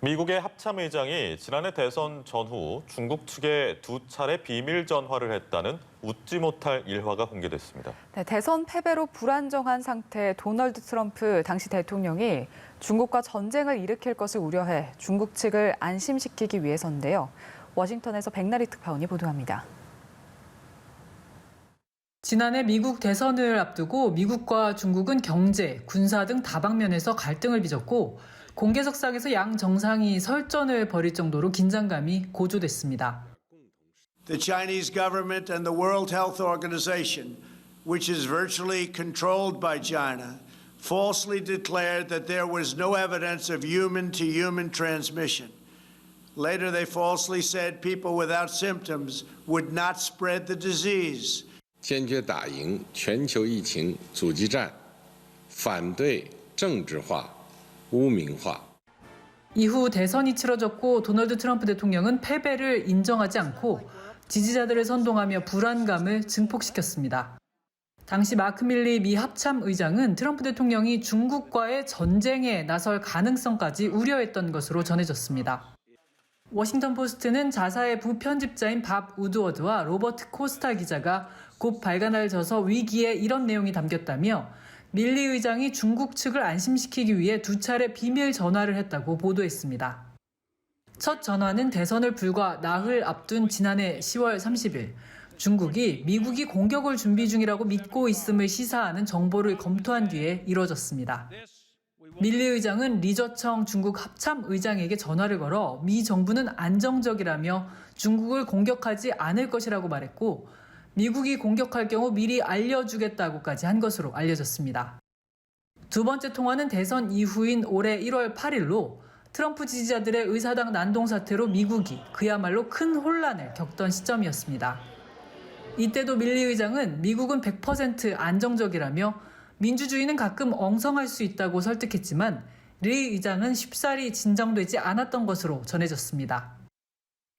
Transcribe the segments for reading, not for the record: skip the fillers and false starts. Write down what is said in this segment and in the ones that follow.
미국의 합참 의장이 지난해 대선 전후 중국 측에 2차례 비밀 전화를 했다는 웃지 못할 일화가 공개됐습니다. 네, 대선 패배로 불안정한 상태의 도널드 트럼프 당시 대통령이 중국과 전쟁을 일으킬 것을 우려해 중국 측을 안심시키기 위해서인데요. 워싱턴에서 백나리 특파원이 보도합니다. 지난해 미국 대선을 앞두고 미국과 중국은 경제, 군사 등 다방면에서 갈등을 빚었고 공개석상에서 양 정상이 설전을 벌일 정도로 긴장감이 고조됐습니다. The Chinese government and the World Health Organization, which is virtually controlled by China, falsely declared that there was no evidence of human-to-human transmission. Later, they falsely said people without symptoms would not spread the disease. 坚决打赢全球疫情阻击战，反对政治化、污名化。 이후 대선이 치러졌고 도널드 트럼프 대통령은 패배를 인정하지 않고 지지자들을 선동하며 불안감을 증폭시켰습니다. 당시 마크 밀리 미 합참 의장은 트럼프 대통령이 중국과의 전쟁에 나설 가능성까지 우려했던 것으로 전해졌습니다. 워싱턴 포스트는 자사의 부편집자인 밥 우드워드와 로버트 코스타 기자가 곧 발간할 저서 위기에 이런 내용이 담겼다며 밀리 의장이 중국 측을 안심시키기 위해 2차례 비밀 전화를 했다고 보도했습니다. 첫 전화는 대선을 불과 나흘 앞둔 지난해 10월 30일 중국이 미국이 공격을 준비 중이라고 믿고 있음을 시사하는 정보를 검토한 뒤에 이뤄졌습니다. 밀리 의장은 리저청 중국 합참 의장에게 전화를 걸어 미 정부는 안정적이라며 중국을 공격하지 않을 것이라고 말했고 미국이 공격할 경우 미리 알려주겠다고까지 한 것으로 알려졌습니다. 두 번째 통화는 대선 이후인 올해 1월 8일로 트럼프 지지자들의 의사당 난동 사태로 미국이 그야말로 큰 혼란을 겪던 시점이었습니다. 이때도 밀리 의장은 미국은 100% 안정적이라며 민주주의는 가끔 엉성할 수 있다고 설득했지만 리 의장은 쉽사리 진정되지 않았던 것으로 전해졌습니다.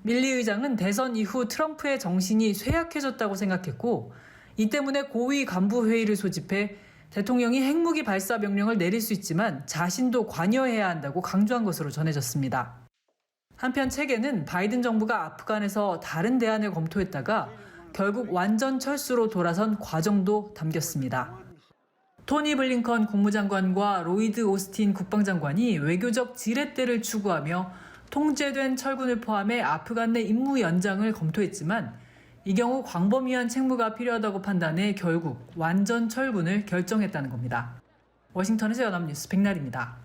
밀리 의장은 대선 이후 트럼프의 정신이 쇠약해졌다고 생각했고 이 때문에 고위 간부 회의를 소집해 대통령이 핵무기 발사 명령을 내릴 수 있지만 자신도 관여해야 한다고 강조한 것으로 전해졌습니다. 한편 책에는 바이든 정부가 아프간에서 다른 대안을 검토했다가 결국 완전 철수로 돌아선 과정도 담겼습니다. 토니 블링컨 국무장관과 로이드 오스틴 국방장관이 외교적 지렛대를 추구하며 통제된 철군을 포함해 아프간 내 임무 연장을 검토했지만 이 경우 광범위한 책무가 필요하다고 판단해 결국 완전 철군을 결정했다는 겁니다. 워싱턴에서 연합뉴스 백나리입니다.